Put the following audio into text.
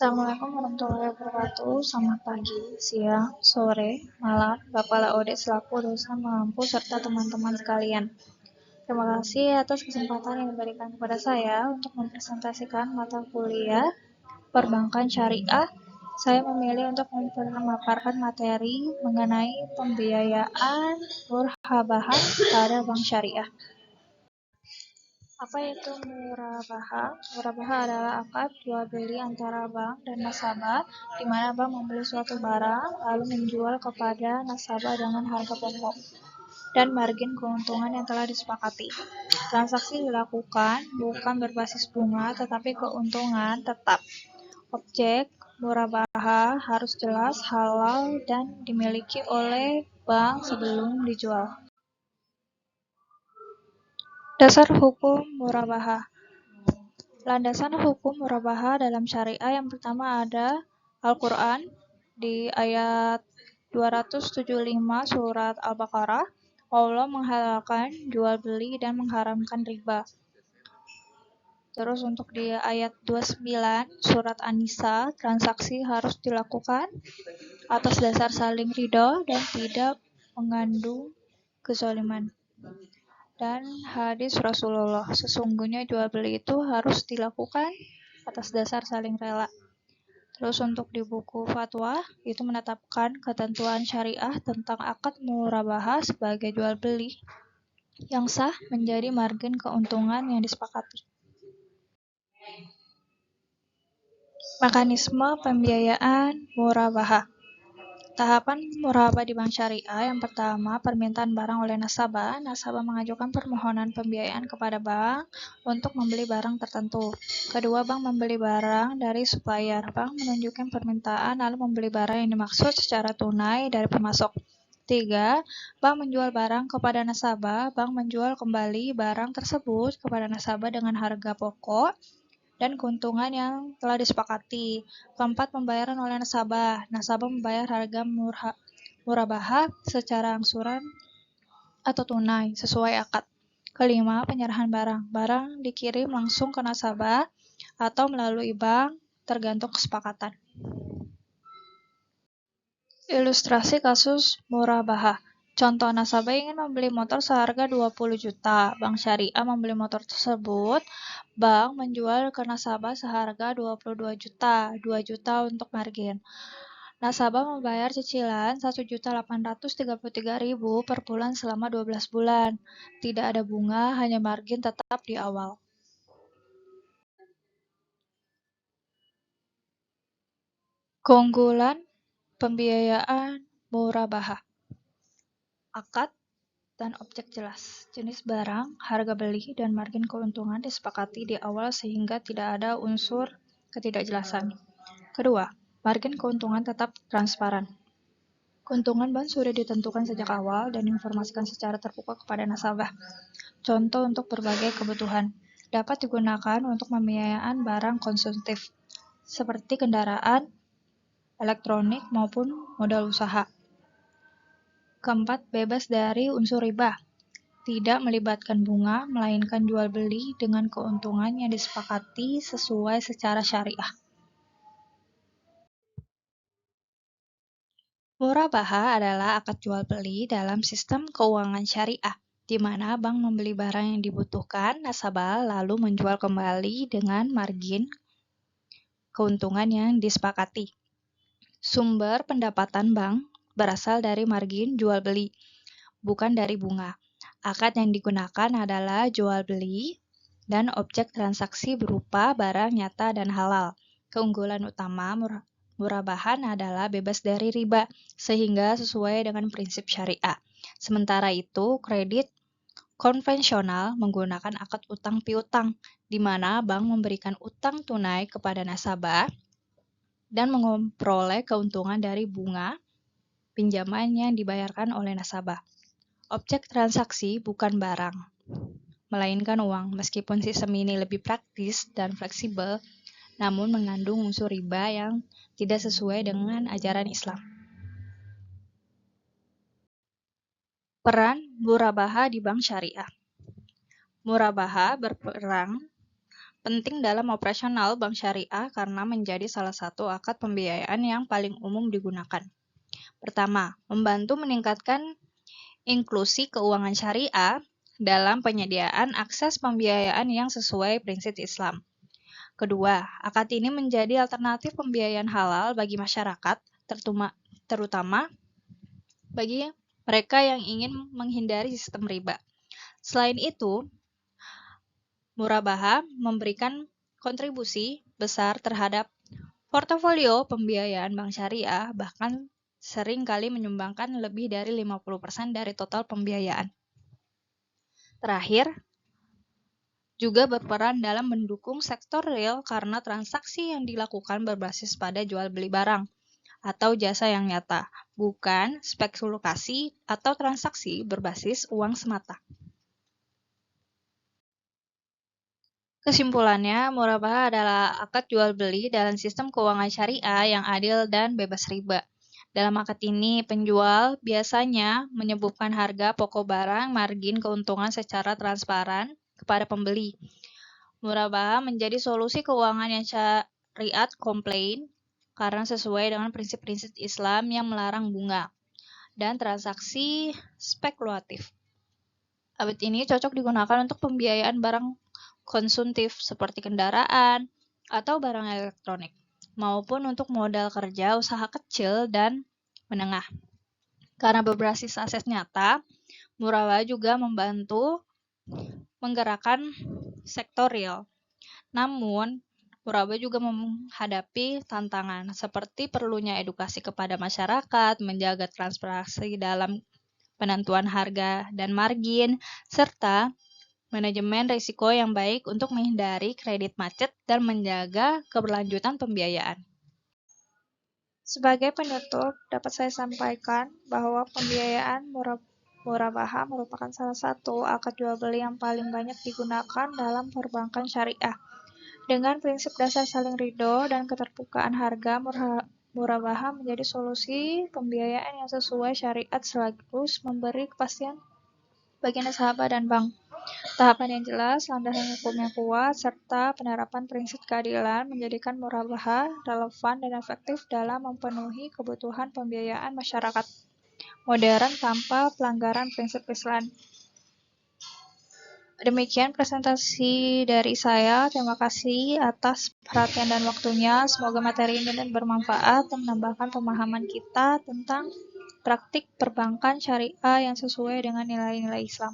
Assalamualaikum warahmatullahi wabarakatuh. Selamat pagi, siang, sore, malam, Bapak Laode selaku dosen mengampu serta teman-teman sekalian. Terima kasih atas kesempatan yang diberikan kepada saya untuk mempresentasikan mata kuliah Perbankan Syariah. Saya memilih untuk memaparkan materi mengenai pembiayaan murabahah pada bank syariah. Apa itu murabahah? Murabahah adalah akad jual beli antara bank dan nasabah, di mana bank membeli suatu barang lalu menjual kepada nasabah dengan harga pokok dan margin keuntungan yang telah disepakati. Transaksi dilakukan bukan berbasis bunga, tetapi keuntungan tetap. Objek murabahah harus jelas, halal, dan dimiliki oleh bank sebelum dijual. Dasar hukum murabahah. Landasan hukum murabahah dalam syariah yang pertama ada Al-Quran di ayat 275 surat Al-Baqarah. Allah menghalalkan jual beli dan mengharamkan riba. Terus untuk di ayat 29 surat An-Nisa, transaksi harus dilakukan atas dasar saling ridho dan tidak mengandung kezaliman. Dan hadis Rasulullah, sesungguhnya jual beli itu harus dilakukan atas dasar saling rela. Terus untuk di buku fatwa, itu menetapkan ketentuan syariah tentang akad murabahah sebagai jual beli yang sah menjadi margin keuntungan yang disepakati. Mekanisme pembiayaan murabahah. Tahapan murabahah di bank syariah yang pertama, permintaan barang oleh nasabah. Nasabah mengajukan permohonan pembiayaan kepada bank untuk membeli barang tertentu. Kedua, bank membeli barang dari supplier. Bank menunjukkan permintaan lalu membeli barang yang dimaksud secara tunai dari pemasok. 3. Bank menjual barang kepada nasabah. Bank menjual kembali barang tersebut kepada nasabah dengan harga pokok dan keuntungan yang telah disepakati. Keempat, pembayaran oleh nasabah. Nasabah membayar harga murabahah secara angsuran atau tunai sesuai akad. Kelima, penyerahan barang. Barang dikirim langsung ke nasabah atau melalui bank tergantung kesepakatan. Ilustrasi kasus murabahah. Contoh, nasabah ingin membeli motor seharga 20 juta. Bank syariah membeli motor tersebut. Bank menjual ke nasabah seharga 22 juta, 2 juta untuk margin. Nasabah membayar cicilan 1.833.000 per bulan selama 12 bulan. Tidak ada bunga, hanya margin tetap di awal. Keunggulan pembiayaan murabahah. Akad dan objek jelas. Jenis barang, harga beli, dan margin keuntungan disepakati di awal sehingga tidak ada unsur ketidakjelasan. Kedua, margin keuntungan tetap transparan. Keuntungan bank sudah ditentukan sejak awal dan diinformasikan secara terbuka kepada nasabah. Contoh untuk berbagai kebutuhan. Dapat digunakan untuk pembiayaan barang konsumtif, seperti kendaraan, elektronik, maupun modal usaha. Keempat, bebas dari unsur riba. Tidak melibatkan bunga, melainkan jual beli dengan keuntungan yang disepakati sesuai secara syariah. Murabahah adalah akad jual beli dalam sistem keuangan syariah, di mana bank membeli barang yang dibutuhkan nasabah lalu menjual kembali dengan margin keuntungan yang disepakati. Sumber pendapatan bank berasal dari margin jual beli, bukan dari bunga. Akad yang digunakan adalah jual beli dan objek transaksi berupa barang nyata dan halal. Keunggulan utama murabahan adalah bebas dari riba, sehingga sesuai dengan prinsip syariah. Sementara itu, kredit konvensional menggunakan akad utang piutang, di mana bank memberikan utang tunai kepada nasabah dan memperoleh keuntungan dari bunga pinjaman yang dibayarkan oleh nasabah. Objek transaksi bukan barang, melainkan uang. Meskipun sistem ini lebih praktis dan fleksibel, namun mengandung unsur riba yang tidak sesuai dengan ajaran Islam. Peran murabahah di bank syariah. Murabahah berperan penting dalam operasional bank syariah karena menjadi salah satu akad pembiayaan yang paling umum digunakan. Pertama, membantu meningkatkan inklusi keuangan syariah dalam penyediaan akses pembiayaan yang sesuai prinsip Islam. Kedua, akad ini menjadi alternatif pembiayaan halal bagi masyarakat, terutama bagi mereka yang ingin menghindari sistem riba. Selain itu, murabaha memberikan kontribusi besar terhadap portofolio pembiayaan bank syariah, bahkan sering kali menyumbangkan lebih dari 50% dari total pembiayaan. Terakhir, juga berperan dalam mendukung sektor real karena transaksi yang dilakukan berbasis pada jual beli barang atau jasa yang nyata, bukan spekulasi atau transaksi berbasis uang semata. Kesimpulannya, murabaha adalah akad jual beli dalam sistem keuangan syariah yang adil dan bebas riba. Dalam akad ini, penjual biasanya menyebutkan harga pokok barang, margin keuntungan secara transparan kepada pembeli. Murabaha menjadi solusi keuangan yang syariat komplain karena sesuai dengan prinsip-prinsip Islam yang melarang bunga dan transaksi spekulatif. Akad ini cocok digunakan untuk pembiayaan barang konsumtif seperti kendaraan atau barang elektronik, maupun untuk modal kerja usaha kecil dan menengah. Karena berbasis aset nyata, murabaha juga membantu menggerakkan sektor real. Namun, murabaha juga menghadapi tantangan seperti perlunya edukasi kepada masyarakat, menjaga transparansi dalam penentuan harga dan margin, serta manajemen risiko yang baik untuk menghindari kredit macet dan menjaga keberlanjutan pembiayaan. Sebagai penutup, dapat saya sampaikan bahwa pembiayaan murabaha merupakan salah satu akad jual beli yang paling banyak digunakan dalam perbankan syariah. Dengan prinsip dasar saling ridho dan keterbukaan harga, murabaha menjadi solusi pembiayaan yang sesuai syariat sekaligus memberi kepastian bagi nasabah dan bank. Tahapan yang jelas, landasan hukum yang kuat, serta penerapan prinsip keadilan menjadikan murabaha relevan dan efektif dalam memenuhi kebutuhan pembiayaan masyarakat modern tanpa pelanggaran prinsip Islam. Demikian presentasi dari saya. Terima kasih atas perhatian dan waktunya. Semoga materi ini bermanfaat dan menambahkan pemahaman kita tentang praktik perbankan syariah yang sesuai dengan nilai-nilai Islam.